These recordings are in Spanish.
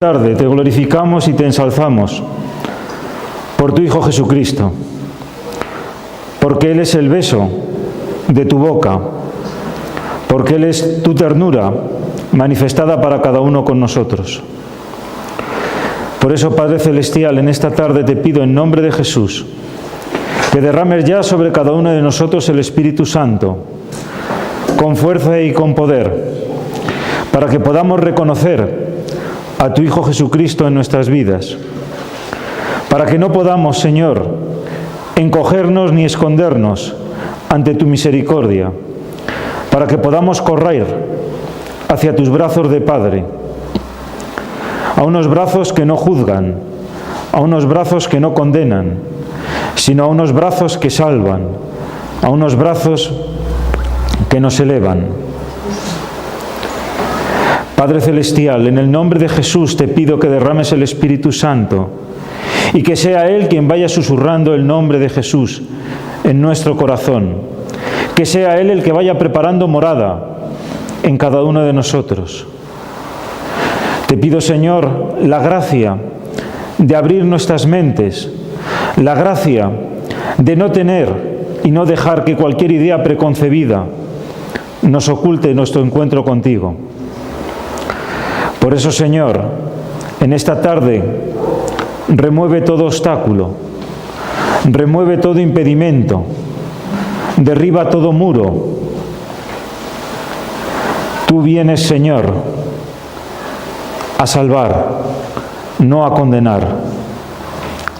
Tarde te glorificamos y te ensalzamos por tu Hijo Jesucristo, porque Él es el beso de tu boca, porque Él es tu ternura manifestada para cada uno con nosotros. Por eso, Padre Celestial, en esta tarde te pido en nombre de Jesús que derrames ya sobre cada uno de nosotros el Espíritu Santo, con fuerza y con poder, para que podamos reconocer a tu Hijo Jesucristo en nuestras vidas, para que no podamos, Señor, encogernos ni escondernos ante tu misericordia, para que podamos correr hacia tus brazos de Padre, a unos brazos que no juzgan, a unos brazos que no condenan, sino a unos brazos que salvan, a unos brazos que nos elevan. Padre Celestial, en el nombre de Jesús te pido que derrames el Espíritu Santo y que sea Él quien vaya susurrando el nombre de Jesús en nuestro corazón, que sea Él el que vaya preparando morada en cada uno de nosotros. Te pido, Señor, la gracia de abrir nuestras mentes, la gracia de no tener y no dejar que cualquier idea preconcebida nos oculte nuestro encuentro contigo. Por eso, Señor, en esta tarde remueve todo obstáculo, remueve todo impedimento, derriba todo muro. Tú vienes, Señor, a salvar, no a condenar.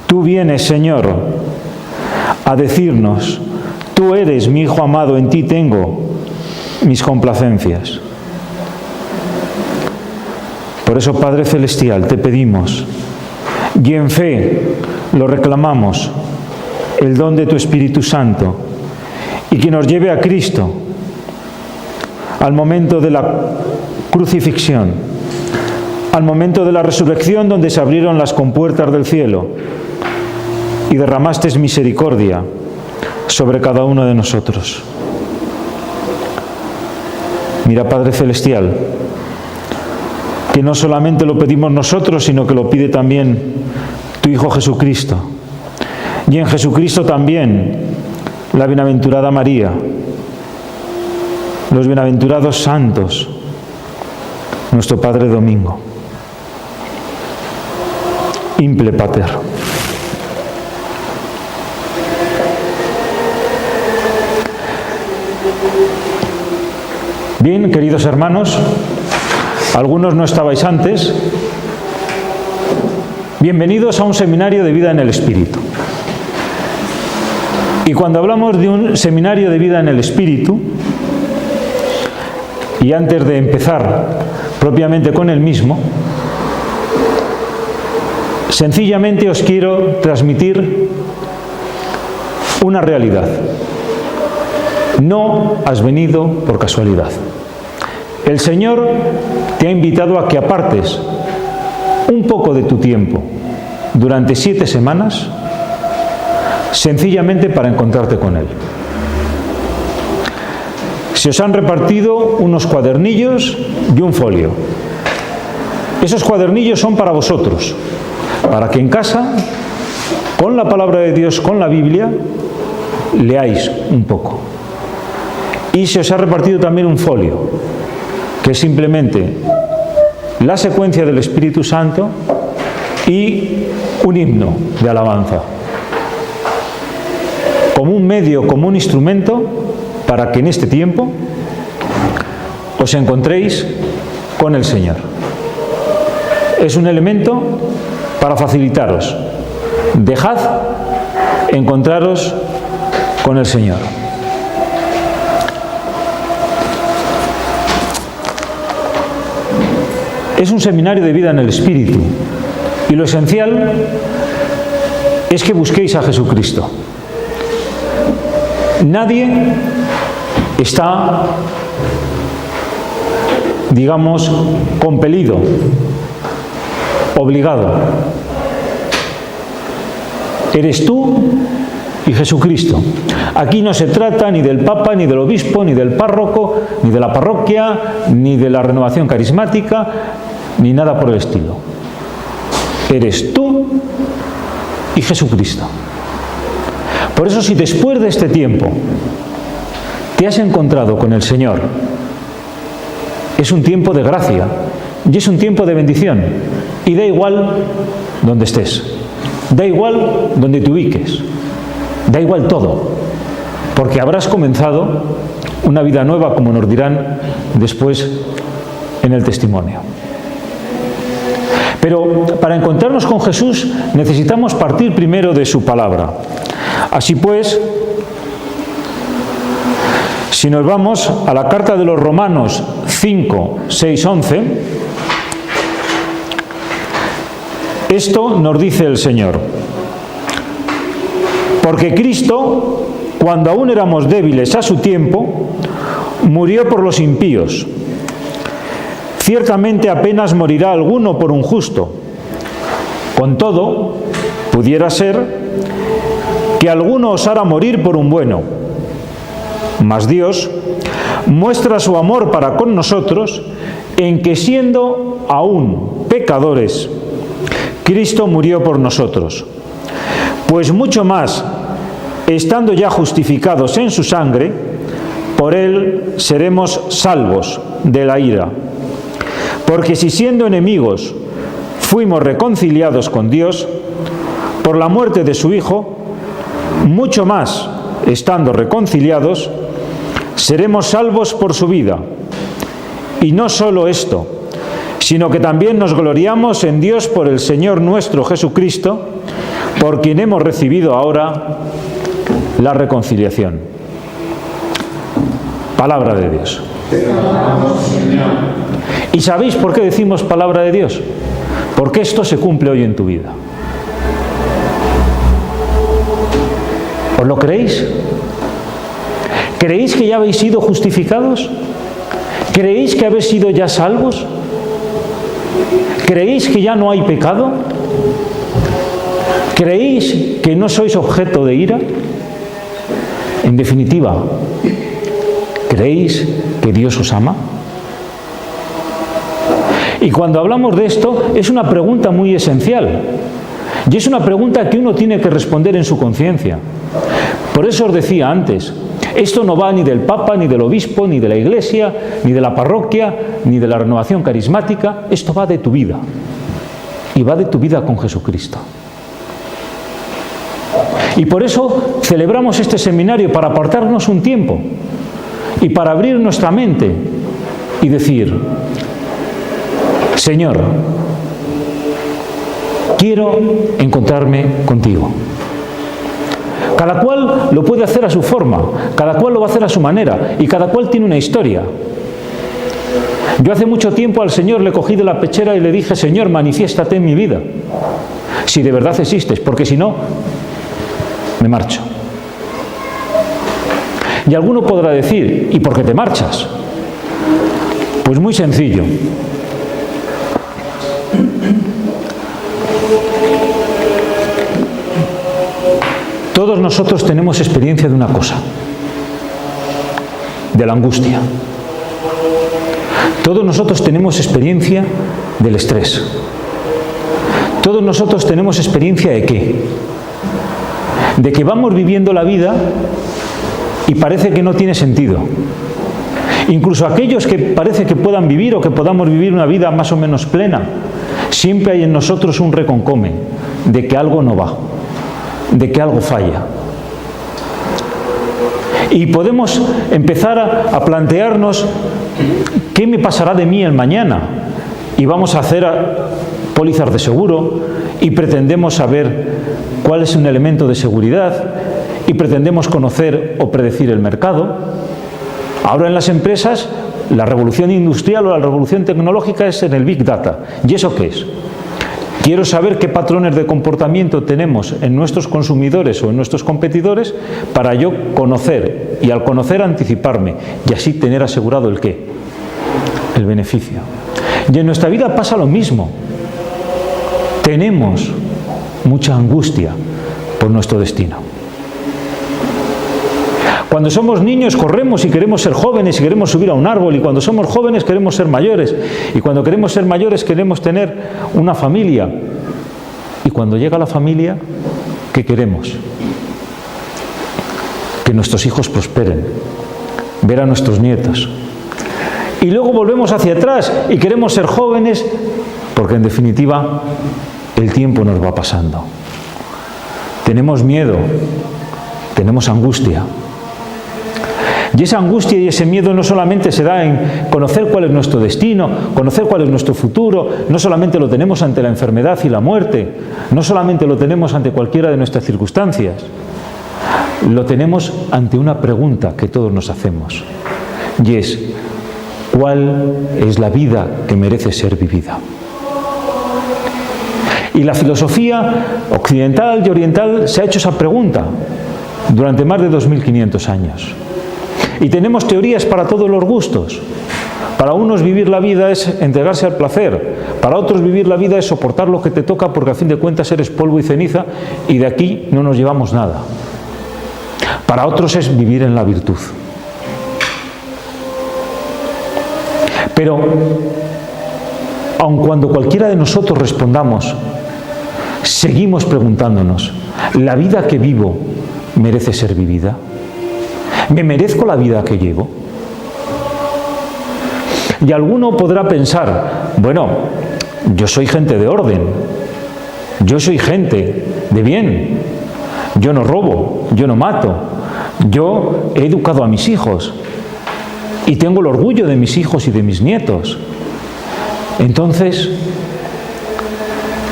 Tú vienes, Señor, a decirnos: tú eres mi Hijo amado, en ti tengo mis complacencias. Por eso, Padre Celestial, te pedimos, y en fe lo reclamamos, el don de tu Espíritu Santo, y que nos lleve a Cristo al momento de la crucifixión, al momento de la resurrección, donde se abrieron las compuertas del cielo y derramaste misericordia sobre cada uno de nosotros. Mira, Padre Celestial, que no solamente lo pedimos nosotros, sino que lo pide también tu Hijo Jesucristo. Y en Jesucristo también la bienaventurada María, los bienaventurados santos, nuestro Padre Domingo. Imple Pater. Bien, queridos hermanos, algunos no estabais antes. Bienvenidos a un seminario de vida en el Espíritu. Y cuando hablamos de un seminario de vida en el Espíritu, y antes de empezar propiamente con el mismo, sencillamente os quiero transmitir una realidad. No has venido por casualidad. El Señor te ha invitado a que apartes un poco de tu tiempo durante 7 semanas sencillamente para encontrarte con Él. Se os han repartido unos cuadernillos y un folio. Esos cuadernillos son para vosotros, para que en casa, con la palabra de Dios, con la Biblia, leáis un poco. Y se os ha repartido también un folio, que es simplemente la secuencia del Espíritu Santo y un himno de alabanza, como un medio, como un instrumento, para que en este tiempo os encontréis con el Señor. Es un elemento para facilitaros. Dejad encontraros con el Señor. Es un seminario de vida en el Espíritu, y lo esencial es que busquéis a Jesucristo. Nadie está, digamos, compelido, obligado. Eres tú y Jesucristo. Aquí no se trata ni del Papa, ni del Obispo, ni del párroco, ni de la parroquia, ni de la renovación carismática, ni nada por el estilo. eres tú y Jesucristo. Por eso, si después de este tiempo te has encontrado con el Señor, es un tiempo de gracia y es un tiempo de bendición. Y da igual donde estés, da igual donde te ubiques, da igual todo, porque habrás comenzado una vida nueva, como nos dirán después en el testimonio. Pero para encontrarnos con Jesús necesitamos partir primero de su palabra. Así pues, si nos vamos a la carta de los Romanos 5, 6, 11, esto nos dice el Señor: porque Cristo, cuando aún éramos débiles a su tiempo, murió por los impíos. Ciertamente apenas morirá alguno por un justo. Con todo, pudiera ser que alguno osara morir por un bueno. Mas Dios muestra su amor para con nosotros en que, siendo aún pecadores, Cristo murió por nosotros. Pues mucho más, estando ya justificados en su sangre, por él seremos salvos de la ira. Porque si siendo enemigos fuimos reconciliados con Dios por la muerte de su Hijo, mucho más, estando reconciliados, seremos salvos por su vida. Y no solo esto, sino que también nos gloriamos en Dios por el Señor nuestro Jesucristo, por quien hemos recibido ahora la reconciliación. Palabra de Dios. ¿Y sabéis por qué decimos palabra de Dios? Porque esto se cumple hoy en tu vida. ¿Os lo creéis? ¿Creéis que ya habéis sido justificados? ¿Creéis que habéis sido ya salvos? ¿Creéis que ya no hay pecado? ¿Creéis que no sois objeto de ira? En definitiva, ¿creéis que Dios os ama? Y cuando hablamos de esto, es una pregunta muy esencial. Y es una pregunta que uno tiene que responder en su conciencia. Por eso os decía antes, esto no va ni del Papa, ni del Obispo, ni de la Iglesia, ni de la parroquia, ni de la renovación carismática. Esto va de tu vida. Y va de tu vida con Jesucristo. Y por eso celebramos este seminario, para apartarnos un tiempo y para abrir nuestra mente y decir: Señor, quiero encontrarme contigo. Cada cual lo puede hacer a su forma, cada cual lo va a hacer a su manera, y cada cual tiene una historia. Yo hace mucho tiempo al Señor le cogí de la pechera y le dije: Señor, manifiéstate en mi vida, si de verdad existes, porque si no, me marcho. Y alguno podrá decir: ¿y por qué te marchas? Pues muy sencillo. Todos nosotros tenemos experiencia de una cosa, de la angustia. Todos nosotros tenemos experiencia del estrés. Todos nosotros tenemos experiencia ¿de qué? De que vamos viviendo la vida y parece que no tiene sentido. Incluso aquellos que parece que puedan vivir o que podamos vivir una vida más o menos plena, siempre hay en nosotros un reconcome de que algo no va, de que algo falla. Y podemos empezar a plantearnos: ¿qué me pasará de mí el mañana? Y vamos a hacer pólizas de seguro y pretendemos saber cuál es un elemento de seguridad y pretendemos conocer o predecir el mercado. Ahora en las empresas la revolución industrial o la revolución tecnológica es en el Big Data. ¿Y eso qué es? Quiero saber qué patrones de comportamiento tenemos en nuestros consumidores o en nuestros competidores para yo conocer, y al conocer anticiparme, y así tener asegurado el qué, el beneficio. Y en nuestra vida pasa lo mismo. Tenemos mucha angustia por nuestro destino. Cuando somos niños corremos y queremos ser jóvenes y queremos subir a un árbol, y cuando somos jóvenes queremos ser mayores, y cuando queremos ser mayores queremos tener una familia. Y cuando llega la familia, ¿qué queremos? Que nuestros hijos prosperen, ver a nuestros nietos. Y luego volvemos hacia atrás y queremos ser jóvenes, porque en definitiva el tiempo nos va pasando. Tenemos miedo, tenemos angustia. Y esa angustia y ese miedo no solamente se da en conocer cuál es nuestro destino, conocer cuál es nuestro futuro, no solamente lo tenemos ante la enfermedad y la muerte, no solamente lo tenemos ante cualquiera de nuestras circunstancias, lo tenemos ante una pregunta que todos nos hacemos, y es: ¿cuál es la vida que merece ser vivida? Y la filosofía occidental y oriental se ha hecho esa pregunta durante más de 2500 años. Y tenemos teorías para todos los gustos. Para unos vivir la vida es entregarse al placer, para otros vivir la vida es soportar lo que te toca, porque a fin de cuentas eres polvo y ceniza y de aquí no nos llevamos nada. Para otros es vivir en la virtud. Pero, aun cuando cualquiera de nosotros respondamos, seguimos preguntándonos: ¿la vida que vivo merece ser vivida? ¿Me merezco la vida que llevo? Y alguno podrá pensar: bueno, yo soy gente de orden, yo soy gente de bien, yo no robo, yo no mato, yo he educado a mis hijos y tengo el orgullo de mis hijos y de mis nietos. Entonces,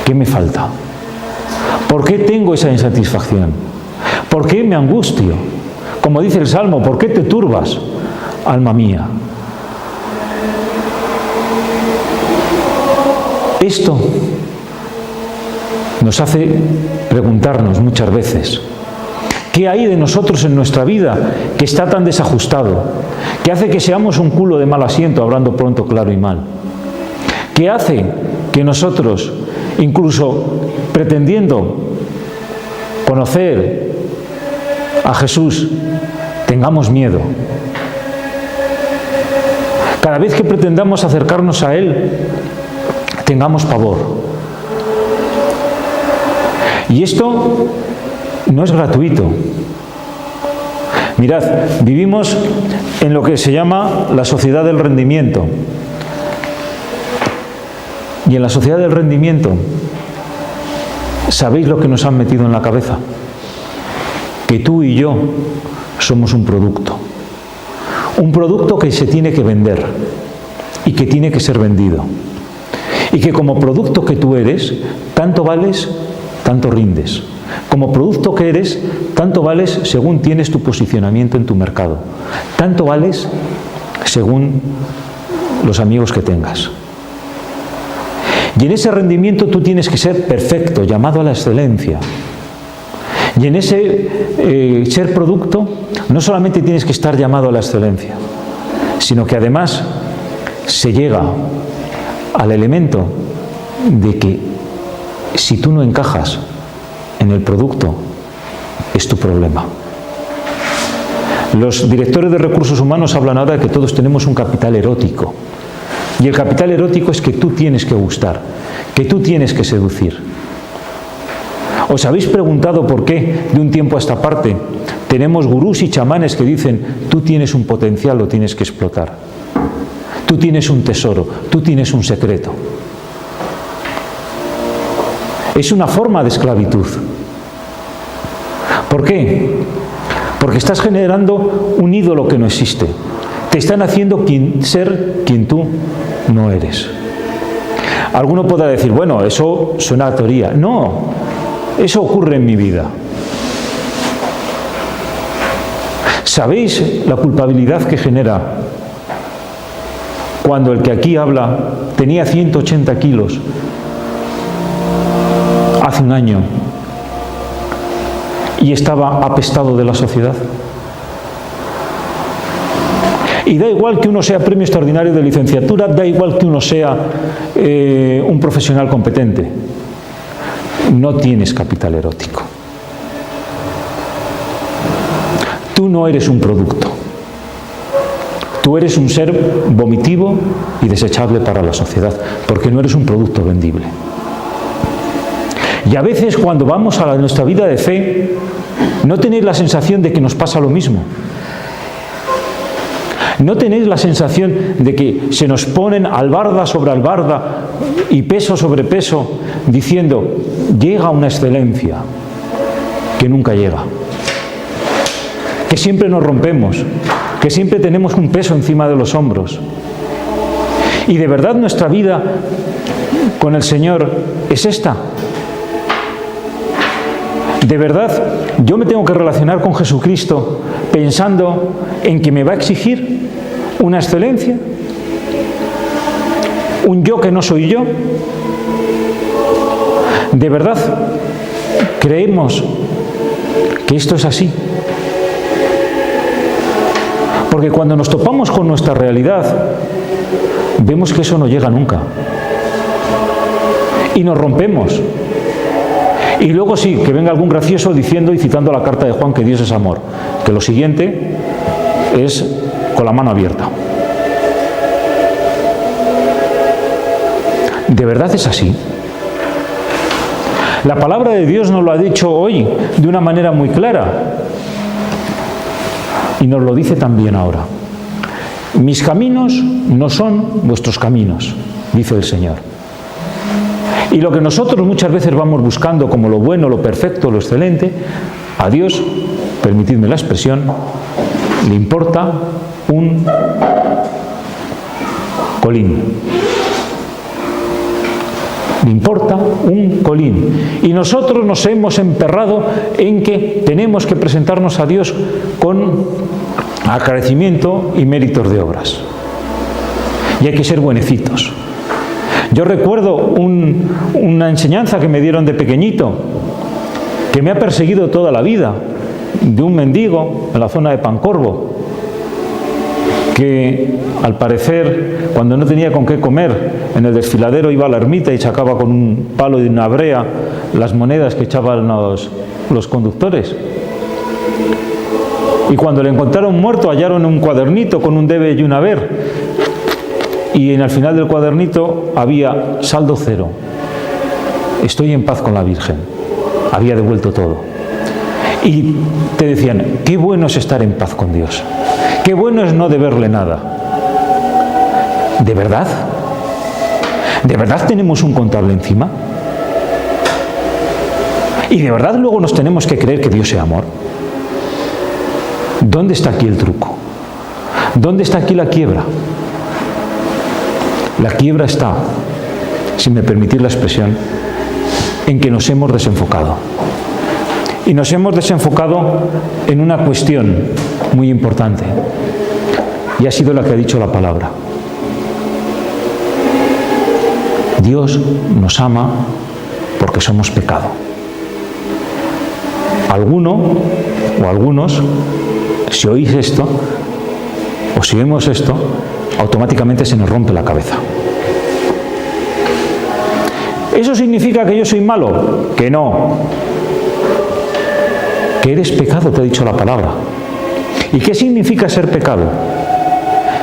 ¿qué me falta? ¿Por qué tengo esa insatisfacción? ¿Por qué me angustio? Como dice el Salmo: ¿por qué te turbas, alma mía? Esto nos hace preguntarnos muchas veces: ¿qué hay de nosotros en nuestra vida que está tan desajustado, que hace que seamos un culo de mal asiento, hablando pronto, claro y mal? ¿Qué hace que nosotros, incluso pretendiendo conocer a Jesús, tengamos miedo? Cada vez que pretendamos acercarnos a Él, tengamos pavor. Y esto no es gratuito. Mirad, vivimos en lo que se llama la sociedad del rendimiento. Y en la sociedad del rendimiento, ¿sabéis lo que nos han metido en la cabeza? Que tú y yo somos un producto. Un producto que se tiene que vender y que tiene que ser vendido. Y que como producto que tú eres, tanto vales, tanto rindes. Como producto que eres, tanto vales según tienes tu posicionamiento en tu mercado. Tanto vales según los amigos que tengas. Y en ese rendimiento tú tienes que ser perfecto, llamado a la excelencia. Y en ese ser producto no solamente tienes que estar llamado a la excelencia, sino que además se llega al elemento de que si tú no encajas en el producto, es tu problema. Los directores de recursos humanos hablan ahora de que todos tenemos un capital erótico. Y el capital erótico es que tú tienes que gustar, que tú tienes que seducir. ¿Os habéis preguntado por qué de un tiempo a esta parte tenemos gurús y chamanes que dicen: tú tienes un potencial, lo tienes que explotar? Tú tienes un tesoro, tú tienes un secreto. Es una forma de esclavitud. ¿Por qué? Porque estás generando un ídolo que no existe. Te están haciendo ser quien tú no eres. Alguno podrá decir: bueno, eso suena a teoría. No, eso ocurre en mi vida. ¿Sabéis la culpabilidad que genera cuando el que aquí habla tenía 180 kilos hace un año y estaba apestado de la sociedad? Y da igual que uno sea premio extraordinario de licenciatura, da igual que uno sea un profesional competente. No tienes capital erótico. Tú no eres un producto. Tú eres un ser vomitivo y desechable para la sociedad, porque no eres un producto vendible. Y a veces cuando vamos a nuestra vida de fe, ¿no tenéis la sensación de que nos pasa lo mismo? ¿No tenéis la sensación de que se nos ponen albarda sobre albarda y peso sobre peso, diciendo, llega una excelencia que nunca llega? Que siempre nos rompemos, que siempre tenemos un peso encima de los hombros. Y de verdad nuestra vida con el Señor es esta. De verdad, yo me tengo que relacionar con Jesucristo pensando en que me va a exigir una excelencia, un yo que no soy yo. De verdad, creemos que esto es así. Porque cuando nos topamos con nuestra realidad, vemos que eso no llega nunca. Y nos rompemos. Y luego sí, que venga algún gracioso diciendo y citando la carta de Juan que Dios es amor. Que lo siguiente es con la mano abierta. ¿De verdad es así? La palabra de Dios nos lo ha dicho hoy de una manera muy clara. Y nos lo dice también ahora. Mis caminos no son vuestros caminos, dice el Señor. Y lo que nosotros muchas veces vamos buscando como lo bueno, lo perfecto, lo excelente, a Dios, permitidme la expresión, le importa un colín. Le importa un colín. Y nosotros nos hemos emperrado en que tenemos que presentarnos a Dios con agradecimiento y méritos de obras. Y hay que ser buenecitos. Yo recuerdo una enseñanza que me dieron de pequeñito, que me ha perseguido toda la vida, de un mendigo en la zona de Pancorbo, que al parecer, cuando no tenía con qué comer, en el desfiladero iba a la ermita y sacaba con un palo y una brea las monedas que echaban los conductores. Y cuando le encontraron muerto, hallaron un cuadernito con un debe y un haber. Y en el final del cuadernito había saldo cero. Estoy en paz con la Virgen. Había devuelto todo. Y te decían, qué bueno es estar en paz con Dios. Qué bueno es no deberle nada. ¿De verdad? ¿De verdad tenemos un contable encima? ¿Y de verdad luego nos tenemos que creer que Dios sea amor? ¿Dónde está aquí el truco? ¿Dónde está aquí la quiebra? La quiebra está, si me permitís la expresión, en que nos hemos desenfocado. Y nos hemos desenfocado en una cuestión muy importante. Y ha sido la que ha dicho la palabra. Dios nos ama porque somos pecado. Alguno o algunos, si oís esto, o si vemos esto, automáticamente se nos rompe la cabeza. ¿Eso significa que yo soy malo? Que no. Que eres pecado, te ha dicho la palabra. ¿Y qué significa ser pecado?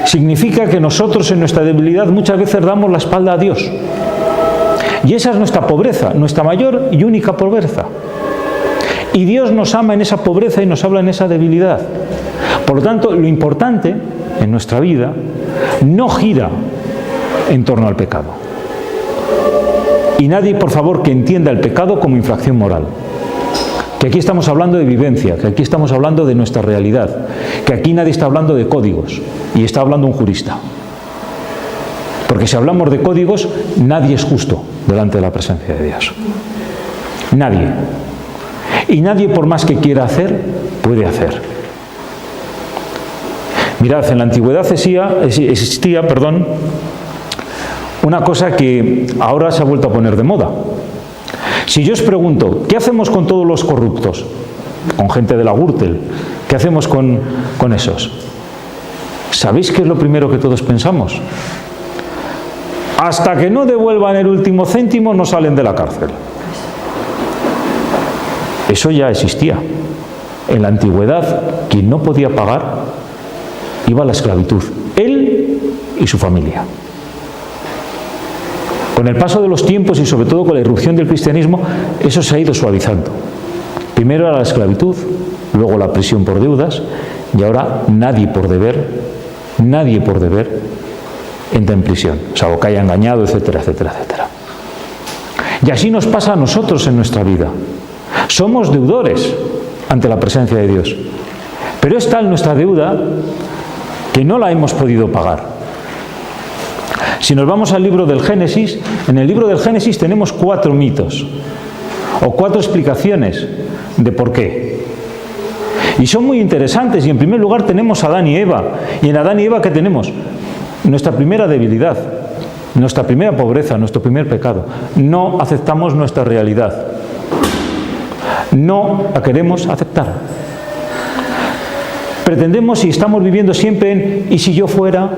Significa que nosotros en nuestra debilidad muchas veces damos la espalda a Dios. Y esa es nuestra pobreza, nuestra mayor y única pobreza. Y Dios nos ama en esa pobreza y nos habla en esa debilidad. Por lo tanto, lo importante en nuestra vida no gira en torno al pecado. Y nadie, por favor, que entienda el pecado como infracción moral. Que aquí estamos hablando de vivencia, que aquí estamos hablando de nuestra realidad, que aquí nadie está hablando de códigos, y está hablando un jurista. Porque si hablamos de códigos, nadie es justo delante de la presencia de Dios. Nadie. Y nadie, por más que quiera hacer, puede hacer. Mirad, en la antigüedad existía una cosa que ahora se ha vuelto a poner de moda. Si yo os pregunto, ¿qué hacemos con todos los corruptos? Con gente de la Gürtel. ¿Qué hacemos con esos? ¿Sabéis qué es lo primero que todos pensamos? Hasta que no devuelvan el último céntimo no salen de la cárcel. Eso ya existía. En la antigüedad, quien no podía pagar iba a la esclavitud, él y su familia. Con el paso de los tiempos y sobre todo con la irrupción del cristianismo, eso se ha ido suavizando. Primero era la esclavitud, luego la prisión por deudas, y ahora nadie por deber entra en prisión, salvo que haya engañado, etcétera, etcétera, etcétera. Y así nos pasa a nosotros en nuestra vida. Somos deudores ante la presencia de Dios, pero es tal nuestra deuda que no la hemos podido pagar. Si nos vamos al libro del Génesis, en el libro del Génesis tenemos 4 mitos, o 4 explicaciones de por qué. Y son muy interesantes, y en primer lugar tenemos a Adán y Eva. Y en Adán y Eva, ¿qué tenemos? Nuestra primera debilidad, nuestra primera pobreza, nuestro primer pecado. No aceptamos nuestra realidad. No la queremos aceptar. Pretendemos y estamos viviendo siempre en ¿y si yo fuera?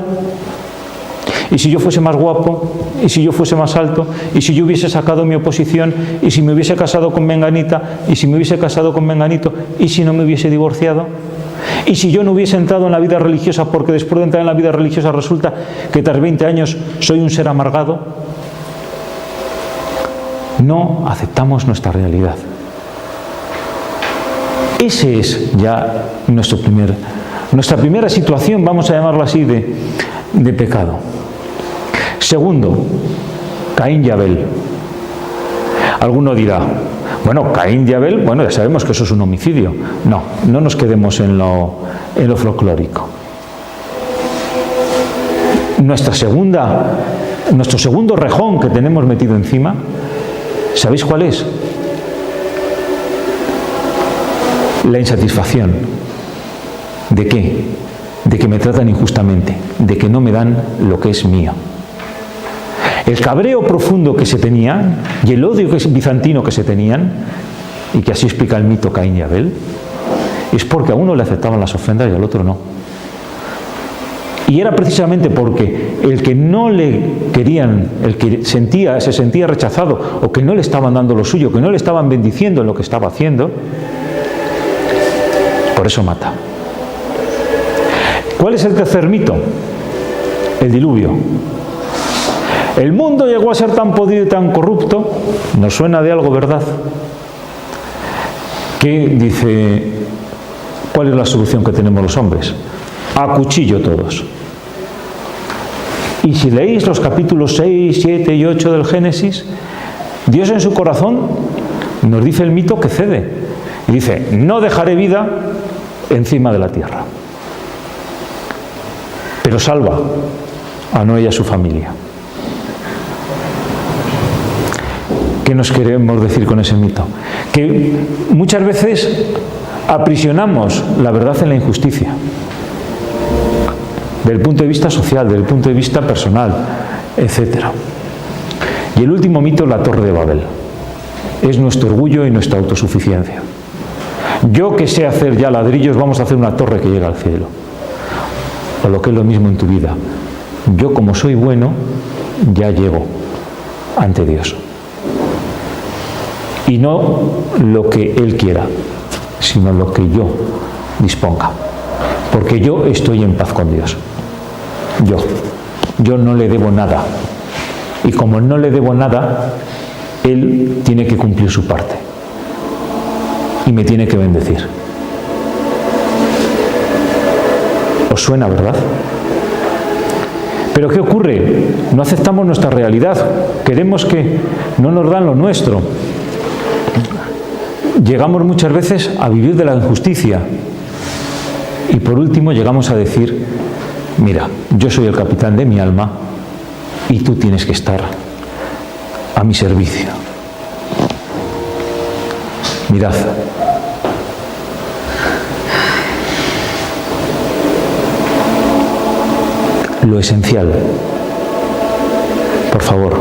¿Y si yo fuese más guapo? ¿Y si yo fuese más alto? ¿Y si yo hubiese sacado mi oposición? ¿Y si me hubiese casado con menganita? ¿Y si me hubiese casado con menganito? ¿Y si no me hubiese divorciado? ¿Y si yo no hubiese entrado en la vida religiosa porque después de entrar en la vida religiosa resulta que tras 20 años soy un ser amargado? No aceptamos nuestra realidad. Ese es ya nuestra primera situación, vamos a llamarlo así, de pecado. Segundo, Caín y Abel. Alguno dirá, bueno, Caín y Abel, bueno, ya sabemos que eso es un homicidio. No nos quedemos en lo folclórico. Nuestro segundo rejón que tenemos metido encima, ¿sabéis cuál es? La insatisfacción. ¿De qué? De que me tratan injustamente, de que no me dan lo que es mío. El cabreo profundo que se tenían y el odio bizantino que se tenían, y que así explica el mito Caín y Abel, es porque a uno le aceptaban las ofrendas y al otro no. Y era precisamente porque el que no le querían, el que se sentía rechazado, o que no le estaban dando lo suyo, que no le estaban bendiciendo en lo que estaba haciendo, por eso mata. ¿Cuál es el tercer mito? El diluvio. El mundo llegó a ser tan podrido y tan corrupto, nos suena de algo, ¿verdad? Que dice, ¿cuál es la solución que tenemos los hombres? A cuchillo todos. Y si leéis los capítulos 6, 7 y 8 del Génesis, Dios en su corazón nos dice el mito que cede. Y dice, no dejaré vida encima de la tierra. Pero salva a Noé y a su familia. ¿Qué nos queremos decir con ese mito? Que muchas veces aprisionamos la verdad en la injusticia. Desde el punto de vista social, desde el punto de vista personal, etc. Y el último mito es la Torre de Babel. Es nuestro orgullo y nuestra autosuficiencia. Yo que sé hacer ya ladrillos, vamos a hacer una torre que llega al cielo. O lo que es lo mismo en tu vida. Yo como soy bueno, ya llego ante Dios. Y no lo que Él quiera, sino lo que yo disponga. Porque yo estoy en paz con Dios. Yo no le debo nada. Y como no le debo nada, Él tiene que cumplir su parte. Y me tiene que bendecir. ¿Os suena, verdad? Pero ¿qué ocurre? No aceptamos nuestra realidad. Queremos que no nos dan lo nuestro. Llegamos muchas veces a vivir de la injusticia. Y por último llegamos a decir, mira, yo soy el capitán de mi alma y tú tienes que estar a mi servicio. Mirad. Lo esencial. Por favor.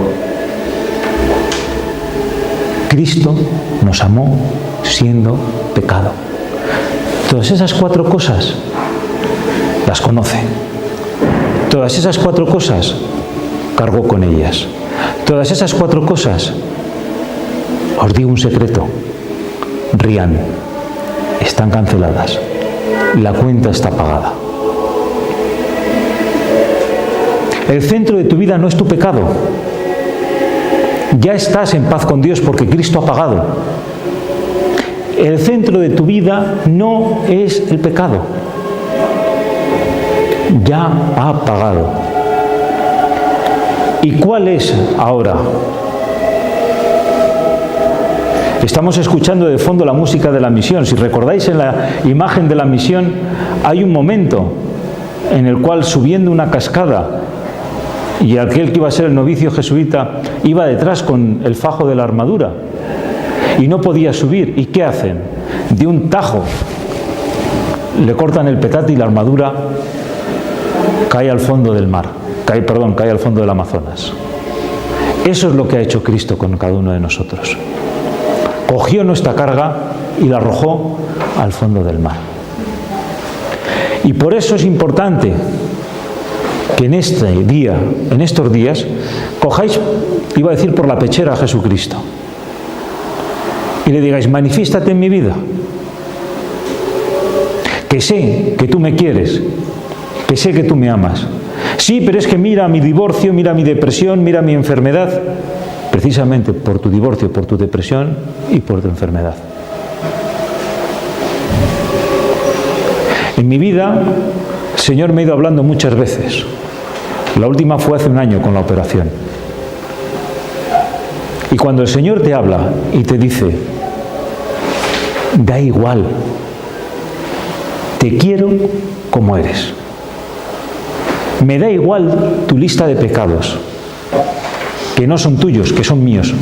Cristo nos amó siendo pecado. Todas esas 4 cosas las conoce. Todas esas 4 cosas cargó con ellas. Todas esas 4 cosas, os digo un secreto, rían, están canceladas, la cuenta está pagada. El centro de tu vida no es tu pecado, Ya estás en paz con Dios porque Cristo ha pagado. El centro de tu vida no es el pecado. Ya ha pagado. ¿Y cuál es ahora? Estamos escuchando de fondo la música de la misión. Si recordáis, en la imagen de la misión hay un momento en el cual, subiendo una cascada, y aquel que iba a ser el novicio jesuita iba detrás con el fajo de la armadura y no podía subir. ¿Y qué hacen? De un tajo le cortan el petate y la armadura cae al fondo del mar, cae al fondo del Amazonas. Eso es lo que ha hecho Cristo con cada uno de nosotros. Cogió nuestra carga y la arrojó al fondo del mar. Y por eso es importante que en estos días, cojáis, iba a decir, por la pechera a Jesucristo y le digáis: manifiéstate en mi vida, que sé que tú me quieres, que sé que tú me amas. Sí, pero es que mira mi divorcio, mira mi depresión, mira mi enfermedad. Precisamente por tu divorcio, por tu depresión y por tu enfermedad. En mi vida, el Señor me ha ido hablando muchas veces. La última fue hace un año con la operación. Y cuando el Señor te habla y te dice: da igual, te quiero como eres. Me da igual tu lista de pecados, que no son tuyos, que son míos,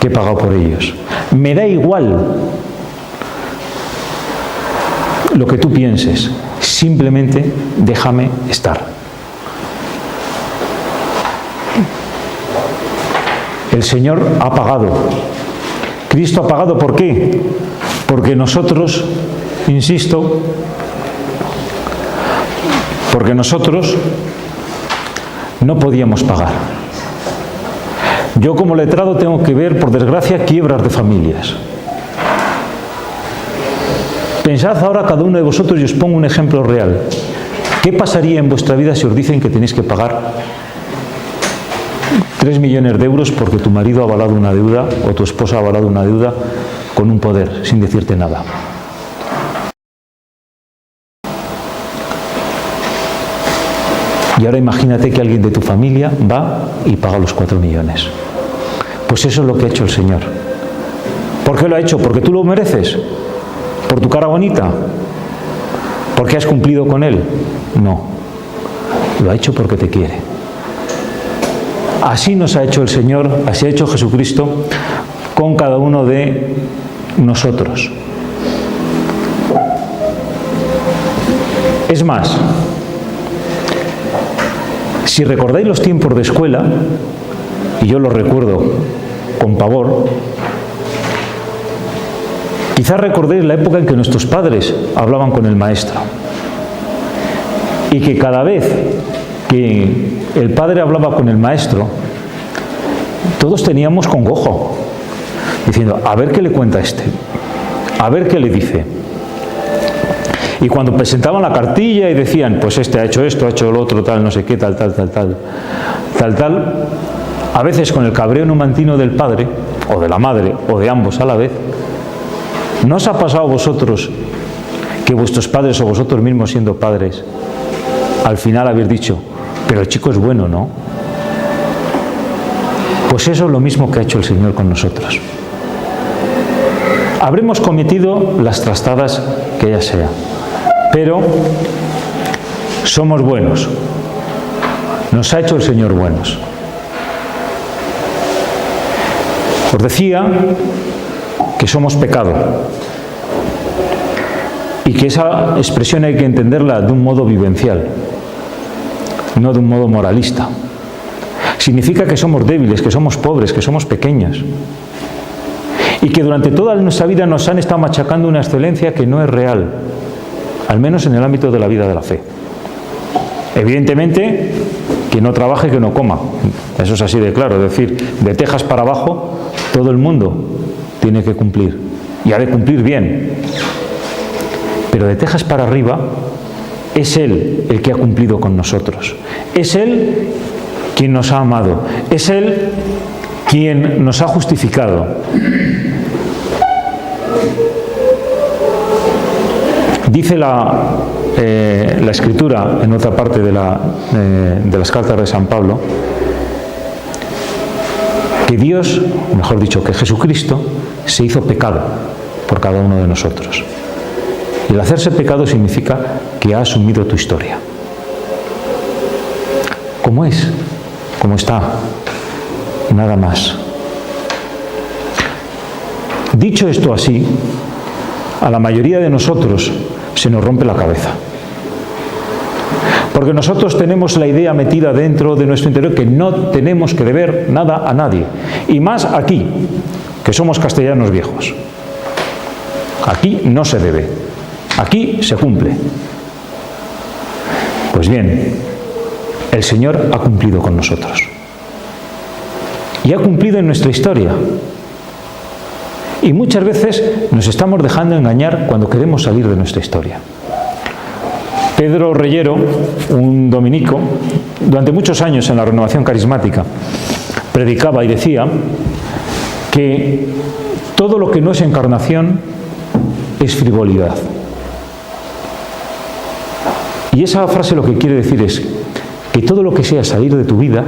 que he pagado por ellos. Me da igual lo que tú pienses, simplemente déjame estar. El Señor ha pagado. Cristo ha pagado, ¿por qué? Porque nosotros, insisto, porque nosotros no podíamos pagar. Yo, como letrado, tengo que ver, por desgracia, quiebras de familias. Pensad ahora cada uno de vosotros, y os pongo un ejemplo real. ¿Qué pasaría en vuestra vida si os dicen que tenéis que pagar 3 millones de euros porque tu marido ha avalado una deuda o tu esposa ha avalado una deuda con un poder, sin decirte nada? Y ahora imagínate que alguien de tu familia va y paga los 4 millones. Pues eso es lo que ha hecho el Señor. ¿Por qué lo ha hecho? ¿Porque tú lo mereces? ¿Por tu cara bonita? ¿Porque has cumplido con Él? No. Lo ha hecho porque te quiere. Así nos ha hecho el Señor, así ha hecho Jesucristo con cada uno de nosotros. Es más, si recordáis los tiempos de escuela, y yo los recuerdo con pavor, quizás recordéis la época en que nuestros padres hablaban con el maestro y que cada vez que el padre hablaba con el maestro, todos teníamos congojo, diciendo: a ver qué le cuenta este, a ver qué le dice. Y cuando presentaban la cartilla y decían: pues este ha hecho esto, ha hecho lo otro, tal, no sé qué, tal, a veces con el cabreo numantino del padre, o de la madre, o de ambos a la vez, ¿no os ha pasado a vosotros que vuestros padres o vosotros mismos siendo padres, al final habéis dicho: pero el chico es bueno, ¿no? Pues eso es lo mismo que ha hecho el Señor con nosotros. Habremos cometido las trastadas que ya sea, pero somos buenos. Nos ha hecho el Señor buenos. Os decía que somos pecado y que esa expresión hay que entenderla de un modo vivencial, no de un modo moralista. Significa que somos débiles, que somos pobres, que somos pequeños y que durante toda nuestra vida nos han estado machacando una excelencia que no es real, al menos en el ámbito de la vida de la fe. Evidentemente, que no trabaje, que no coma. Eso es así de claro. Es decir, de Texas para abajo, todo el mundo tiene que cumplir. Y ha de cumplir bien. Pero de Texas para arriba, es Él el que ha cumplido con nosotros. Es Él quien nos ha amado. Es Él quien nos ha justificado. Dice la Escritura, en otra parte de las cartas de San Pablo, que Dios, mejor dicho, que Jesucristo se hizo pecado por cada uno de nosotros. Y el hacerse pecado significa que ha asumido tu historia. ¿Cómo es? ¿Cómo está? Nada más. Dicho esto así, a la mayoría de nosotros se nos rompe la cabeza. Porque nosotros tenemos la idea metida dentro de nuestro interior que no tenemos que deber nada a nadie. Y más aquí, que somos castellanos viejos. Aquí no se debe. Aquí se cumple. Pues bien, el Señor ha cumplido con nosotros. Y ha cumplido en nuestra historia. Y muchas veces nos estamos dejando engañar cuando queremos salir de nuestra historia. Pedro Reyero, un dominico, durante muchos años en la Renovación Carismática, predicaba y decía que todo lo que no es encarnación es frivolidad. Y esa frase lo que quiere decir es que todo lo que sea salir de tu vida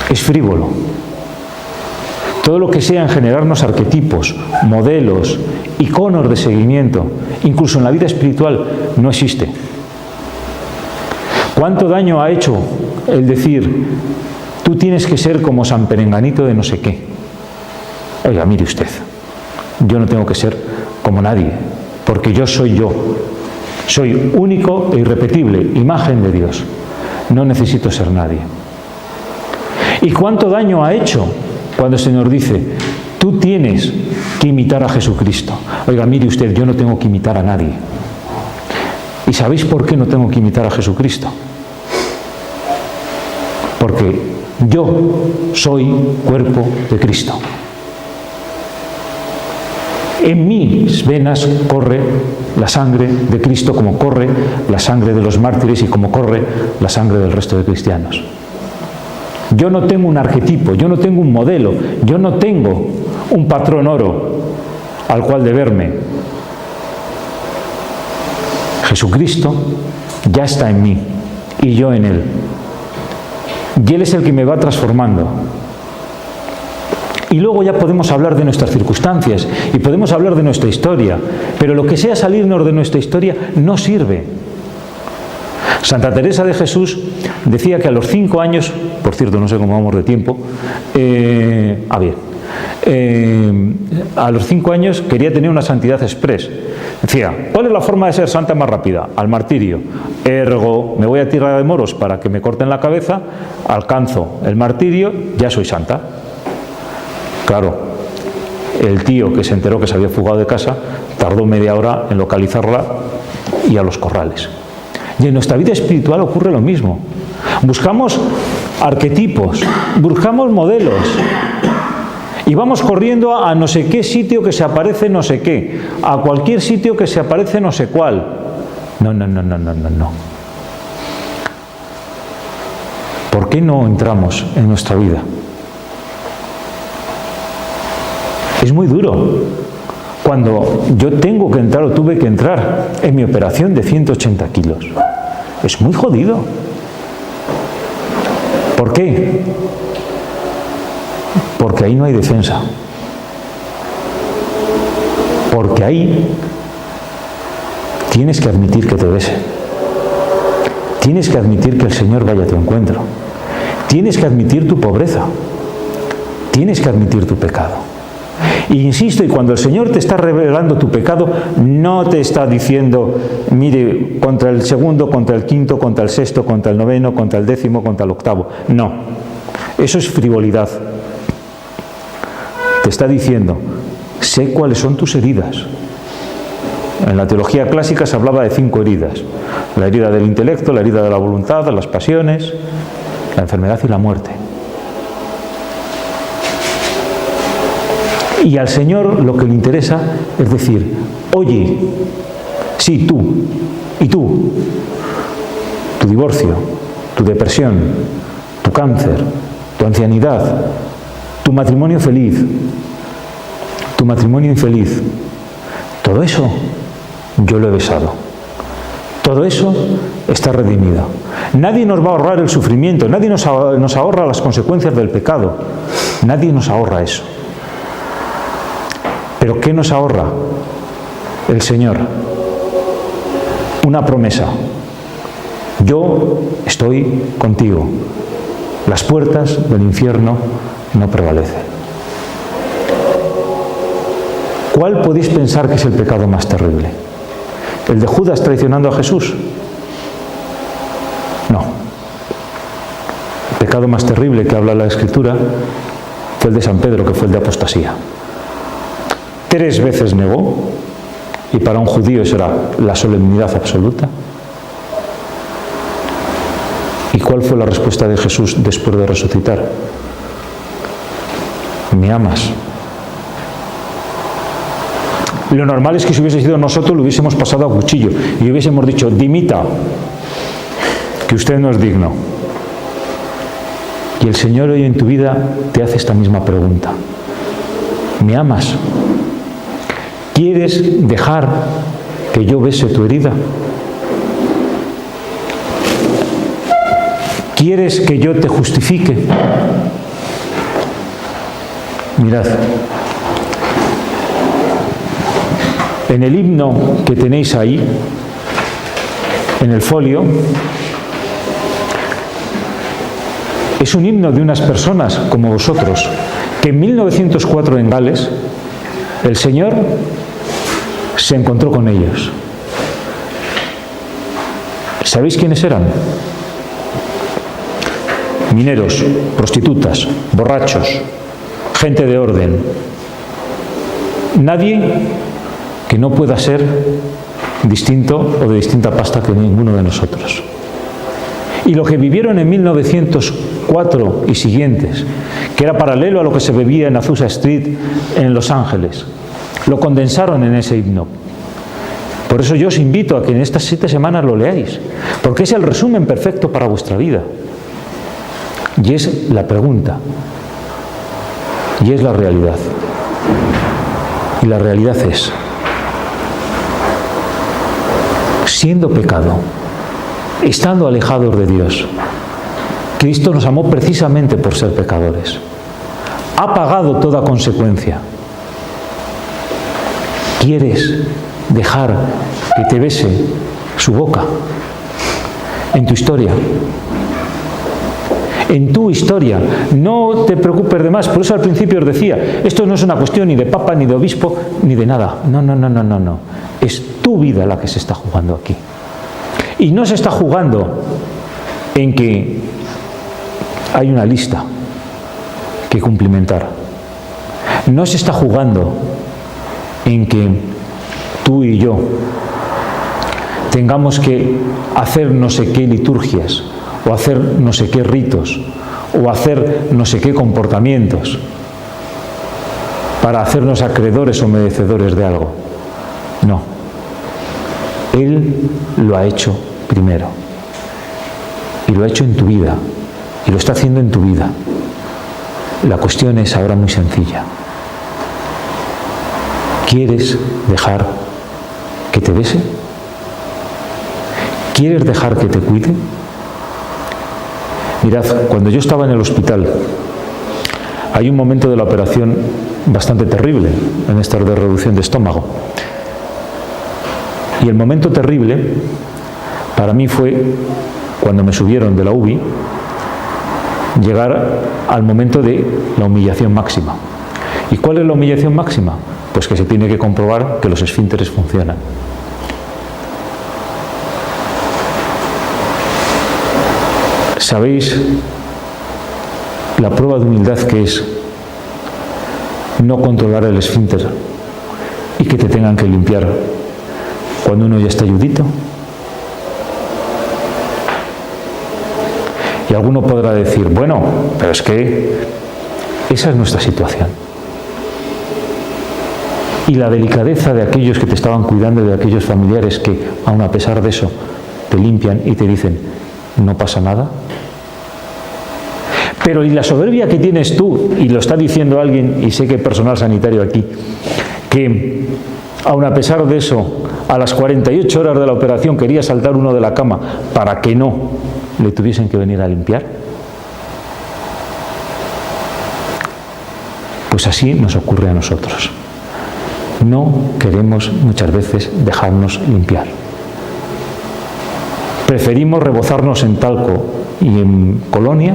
es frívolo. Todo lo que sea en generarnos arquetipos, modelos, iconos de seguimiento, incluso en la vida espiritual, no existe. ¿Cuánto daño ha hecho el decir, tú tienes que ser como San Perenganito de no sé qué? Oiga, mire usted, yo no tengo que ser como nadie, porque yo soy yo. Soy único e irrepetible, imagen de Dios. No necesito ser nadie. ¿Y cuánto daño ha hecho cuando el Señor dice, tú tienes que imitar a Jesucristo? Oiga, mire usted, yo no tengo que imitar a nadie. ¿Y sabéis por qué no tengo que imitar a Jesucristo? Porque yo soy cuerpo de Cristo. En mis venas corre la sangre de Cristo como corre la sangre de los mártires y como corre la sangre del resto de cristianos. Yo no tengo un arquetipo, yo no tengo un modelo, yo no tengo un patrón oro al cual deberme. Jesucristo ya está en mí y yo en Él. Y Él es el que me va transformando. Y luego ya podemos hablar de nuestras circunstancias y podemos hablar de nuestra historia, pero lo que sea salirnos de nuestra historia no sirve. Santa Teresa de Jesús decía que a los 5 años, por cierto, no sé cómo vamos de tiempo, a los 5 años quería tener una santidad express. Decía, ¿cuál es la forma de ser santa más rápida? Al martirio. Ergo, me voy a Tierra de Moros para que me corten la cabeza, alcanzo el martirio, ya soy santa. Claro, el tío que se enteró que se había fugado de casa tardó media hora en localizarla y a los corrales. Y en nuestra vida espiritual ocurre lo mismo. Buscamos arquetipos, buscamos modelos y vamos corriendo a no sé qué sitio que se aparece no sé qué, a cualquier sitio que se aparece no sé cuál. No. ¿Por qué no entramos en nuestra vida? Es muy duro. Cuando yo tengo que entrar o tuve que entrar en mi operación de 180 kilos. Es muy jodido. ¿Por qué? Porque ahí no hay defensa. Porque ahí tienes que admitir que te besen. Tienes que admitir que el Señor vaya a tu encuentro. Tienes que admitir tu pobreza. Tienes que admitir tu pecado. Y insisto, y cuando el Señor te está revelando tu pecado, no te está diciendo, mire, contra el segundo, contra el quinto, contra el sexto, contra el noveno, contra el décimo, contra el octavo. No, eso es frivolidad. Te está diciendo, sé cuáles son tus heridas. En la teología clásica se hablaba de 5 heridas. La herida del intelecto, la herida de la voluntad, las pasiones, la enfermedad y la muerte. Y al Señor lo que le interesa es decir, oye, sí, tú, y tú, tu divorcio, tu depresión, tu cáncer, tu ancianidad, tu matrimonio feliz, tu matrimonio infeliz, todo eso yo lo he besado. Todo eso está redimido. Nadie nos va a ahorrar el sufrimiento, nadie nos ahorra las consecuencias del pecado, nadie nos ahorra eso. ¿Pero qué nos ahorra el Señor? Una promesa. Yo estoy contigo. Las puertas del infierno no prevalecen. ¿Cuál podéis pensar que es el pecado más terrible? ¿El de Judas traicionando a Jesús? No. El pecado más terrible que habla la Escritura fue el de San Pedro, que fue el de apostasía. 3 veces negó, y para un judío eso era la solemnidad absoluta. ¿Y cuál fue la respuesta de Jesús después de resucitar? ¿Me amas? Lo normal es que si hubiese sido nosotros lo hubiésemos pasado a cuchillo y hubiésemos dicho, dimita, que usted no es digno. Y el Señor hoy en tu vida te hace esta misma pregunta. ¿Me amas? ¿Quieres dejar que yo bese tu herida? ¿Quieres que yo te justifique? Mirad, en el himno que tenéis ahí, en el folio, es un himno de unas personas como vosotros, que en 1904 en Gales, el Señor se encontró con ellos. ¿Sabéis quiénes eran? Mineros, prostitutas, borrachos, gente de orden. Nadie que no pueda ser distinto o de distinta pasta que ninguno de nosotros. Y lo que vivieron en 1904 y siguientes, que era paralelo a lo que se vivía en Azusa Street en Los Ángeles, lo condensaron en ese himno. Por eso yo os invito a que en estas 7 semanas lo leáis, porque es el resumen perfecto para vuestra vida. Y es la pregunta, y es la realidad. Y la realidad es, siendo pecado, estando alejados de Dios, Cristo nos amó precisamente por ser pecadores. Ha pagado toda consecuencia. ¿Quieres dejar que te bese su boca en tu historia? En tu historia, no te preocupes de más. Por eso al principio os decía, esto no es una cuestión ni de papa, ni de obispo, ni de nada. No. Es tu vida la que se está jugando aquí. Y no se está jugando en que hay una lista que cumplimentar. No se está jugando en que tú y yo tengamos que hacer no sé qué liturgias, o hacer no sé qué ritos, o hacer no sé qué comportamientos para hacernos acreedores o merecedores de algo. No. Él lo ha hecho primero. Y lo ha hecho en tu vida. Y lo está haciendo en tu vida. La cuestión es ahora muy sencilla. ¿Quieres dejar que te bese? ¿Quieres dejar que te cuide? Mirad, cuando yo estaba en el hospital, hay un momento de la operación bastante terrible en esta de reducción de estómago. Y el momento terrible para mí fue cuando me subieron de la UBI, llegar al momento de la humillación máxima. ¿Y cuál es la humillación máxima? Pues que se tiene que comprobar que los esfínteres funcionan. ¿Sabéis la prueba de humildad que es no controlar el esfínter y que te tengan que limpiar cuando uno ya está ayudito? Y alguno podrá decir, bueno, pero es que esa es nuestra situación. Y la delicadeza de aquellos que te estaban cuidando, de aquellos familiares que, aun a pesar de eso, te limpian y te dicen, no pasa nada. Pero ¿y la soberbia que tienes tú? Y lo está diciendo alguien, y sé que hay personal sanitario aquí, que aun a pesar de eso, a las 48 horas de la operación quería saltar uno de la cama para que no le tuviesen que venir a limpiar. Pues así nos ocurre a nosotros. No queremos muchas veces dejarnos limpiar. Preferimos rebozarnos en talco y en colonia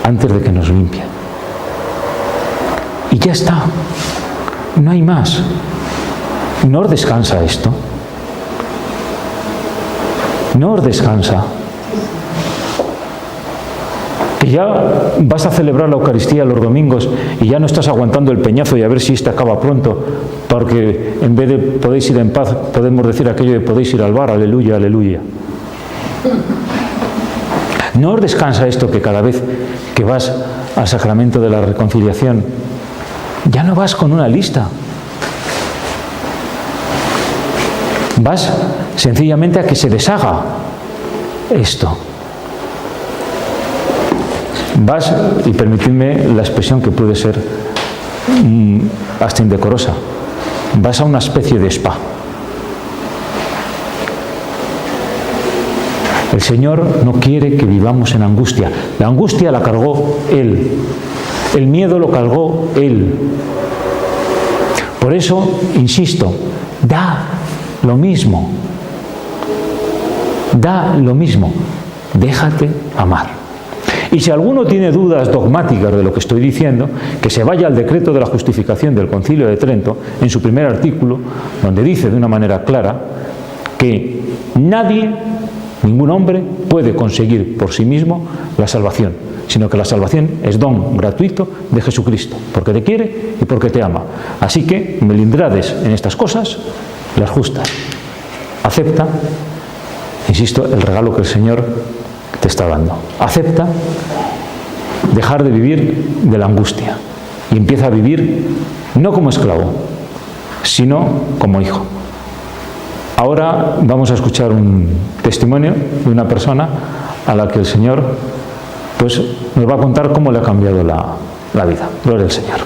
antes de que nos limpien. Y ya está. No hay más. ¿No os descansa esto? ¿No os descansa? Que ya vas a celebrar la Eucaristía los domingos y ya no estás aguantando el peñazo y a ver si este acaba pronto, porque en vez de podéis ir en paz, podemos decir aquello de podéis ir al bar, aleluya, aleluya. ¿No os descansa esto que cada vez que vas al sacramento de la reconciliación, ya no vas con una lista? Vas sencillamente a que se deshaga esto. Vas, y permitidme la expresión que puede ser hasta indecorosa, vas a una especie de spa. El Señor no quiere que vivamos en angustia. La angustia la cargó Él. El miedo lo cargó Él. Por eso, insisto, da lo mismo. Da lo mismo. Déjate amar. Y si alguno tiene dudas dogmáticas de lo que estoy diciendo, que se vaya al decreto de la justificación del Concilio de Trento, en su primer artículo, donde dice de una manera clara que nadie, ningún hombre, puede conseguir por sí mismo la salvación, sino que la salvación es don gratuito de Jesucristo, porque te quiere y porque te ama. Así que melindrades en estas cosas, las justas. Acepta, insisto, el regalo que el Señor te está dando. Acepta dejar de vivir de la angustia y empieza a vivir no como esclavo, sino como hijo. Ahora vamos a escuchar un testimonio de una persona a la que el Señor pues nos va a contar cómo le ha cambiado la vida. Gloria al Señor.